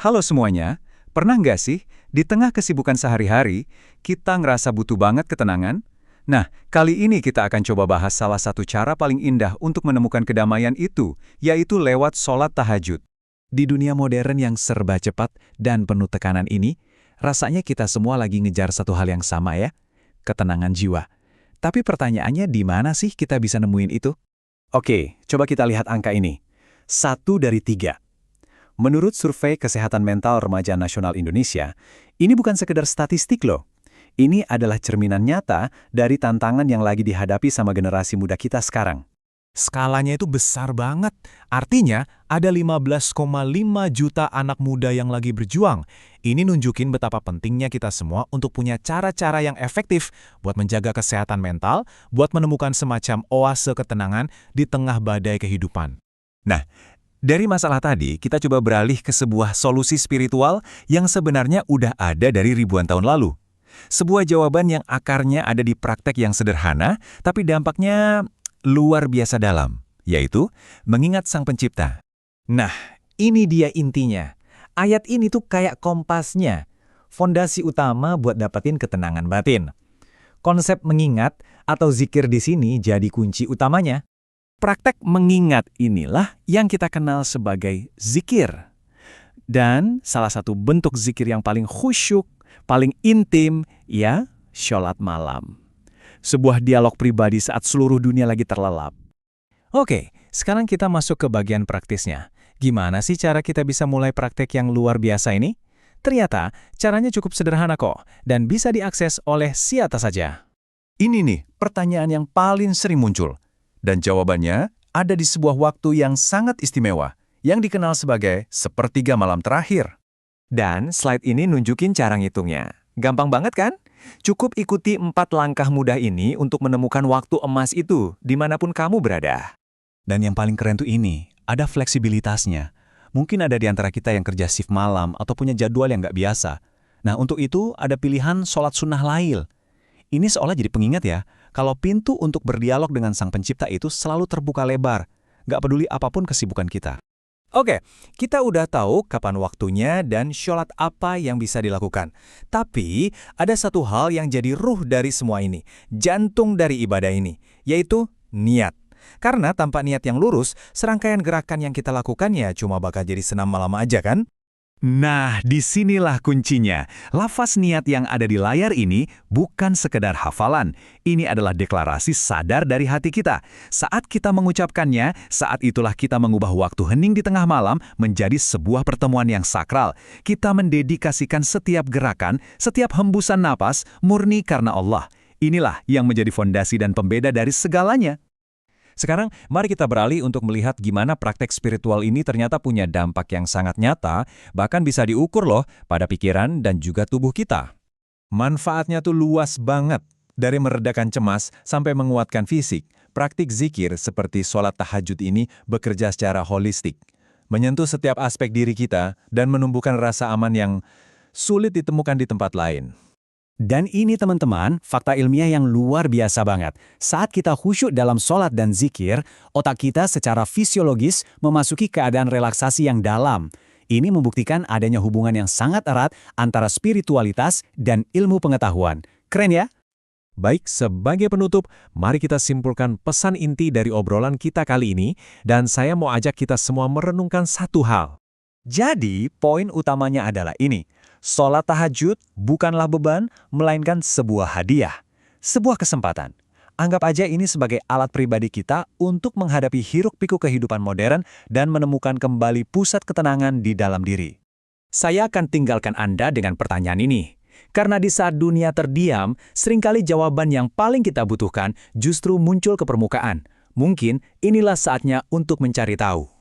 Halo semuanya, pernah nggak sih, di tengah kesibukan sehari-hari, kita ngerasa butuh banget ketenangan? Nah, kali ini kita akan coba bahas salah satu cara paling indah untuk menemukan kedamaian itu, yaitu lewat sholat tahajud. Di dunia modern yang serba cepat dan penuh tekanan ini, rasanya kita semua lagi ngejar satu hal yang sama ya, ketenangan jiwa. Tapi pertanyaannya di mana sih kita bisa nemuin itu? Oke, coba kita lihat angka ini. 1 dari 3. Menurut Survei Kesehatan Mental Remaja Nasional Indonesia, ini bukan sekedar statistik loh. Ini adalah cerminan nyata dari tantangan yang lagi dihadapi sama generasi muda kita sekarang. Skalanya itu besar banget. Artinya, ada 15,5 juta anak muda yang lagi berjuang. Ini nunjukin betapa pentingnya kita semua untuk punya cara-cara yang efektif buat menjaga kesehatan mental, buat menemukan semacam oase ketenangan di tengah badai kehidupan. Nah, dari masalah tadi, kita coba beralih ke sebuah solusi spiritual yang sebenarnya udah ada dari ribuan tahun lalu. Sebuah jawaban yang akarnya ada di praktek yang sederhana, tapi dampaknya luar biasa dalam, yaitu mengingat Sang Pencipta. Nah, ini dia intinya. Ayat ini tuh kayak kompasnya, fondasi utama buat dapetin ketenangan batin. Konsep mengingat atau zikir di sini jadi kunci utamanya. Praktek mengingat inilah yang kita kenal sebagai zikir. Dan salah satu bentuk zikir yang paling khusyuk, paling intim, ya, sholat malam. Sebuah dialog pribadi saat seluruh dunia lagi terlelap. Oke, sekarang kita masuk ke bagian praktisnya. Gimana sih cara kita bisa mulai praktek yang luar biasa ini? Ternyata, caranya cukup sederhana kok, dan bisa diakses oleh siapa saja. Ini nih, pertanyaan yang paling sering muncul. Dan jawabannya ada di sebuah waktu yang sangat istimewa, yang dikenal sebagai sepertiga malam terakhir. Dan slide ini nunjukin cara ngitungnya. Gampang banget kan? Cukup ikuti 4 langkah mudah ini untuk menemukan waktu emas itu, dimanapun kamu berada. Dan yang paling keren tuh ini, ada fleksibilitasnya. Mungkin ada di antara kita yang kerja shift malam atau punya jadwal yang nggak biasa. Nah, untuk itu ada pilihan sholat sunnah lail. Ini seolah jadi pengingat ya, kalau pintu untuk berdialog dengan Sang Pencipta itu selalu terbuka lebar, nggak peduli apapun kesibukan kita. Oke, kita udah tahu kapan waktunya dan sholat apa yang bisa dilakukan. Tapi, ada satu hal yang jadi ruh dari semua ini, jantung dari ibadah ini, yaitu niat. Karena tanpa niat yang lurus, serangkaian gerakan yang kita lakukan ya cuma bakal jadi senam malam aja kan? Nah, disinilah kuncinya. Lafaz niat yang ada di layar ini bukan sekedar hafalan. Ini adalah deklarasi sadar dari hati kita. Saat kita mengucapkannya, saat itulah kita mengubah waktu hening di tengah malam menjadi sebuah pertemuan yang sakral. Kita mendedikasikan setiap gerakan, setiap hembusan napas, murni karena Allah. Inilah yang menjadi fondasi dan pembeda dari segalanya. Sekarang, mari kita beralih untuk melihat gimana praktek spiritual ini ternyata punya dampak yang sangat nyata, bahkan bisa diukur loh pada pikiran dan juga tubuh kita. Manfaatnya tuh luas banget, dari meredakan cemas sampai menguatkan fisik. Praktik zikir seperti sholat tahajud ini bekerja secara holistik, menyentuh setiap aspek diri kita dan menumbuhkan rasa aman yang sulit ditemukan di tempat lain. Dan ini teman-teman, fakta ilmiah yang luar biasa banget. Saat kita khusyuk dalam sholat dan zikir, otak kita secara fisiologis memasuki keadaan relaksasi yang dalam. Ini membuktikan adanya hubungan yang sangat erat antara spiritualitas dan ilmu pengetahuan. Keren ya? Baik, sebagai penutup, mari kita simpulkan pesan inti dari obrolan kita kali ini, dan saya mau ajak kita semua merenungkan satu hal. Jadi, poin utamanya adalah ini. Sholat tahajud bukanlah beban, melainkan sebuah hadiah. Sebuah kesempatan. Anggap aja ini sebagai alat pribadi kita untuk menghadapi hiruk-pikuk kehidupan modern dan menemukan kembali pusat ketenangan di dalam diri. Saya akan tinggalkan Anda dengan pertanyaan ini. Karena di saat dunia terdiam, seringkali jawaban yang paling kita butuhkan justru muncul ke permukaan. Mungkin inilah saatnya untuk mencari tahu.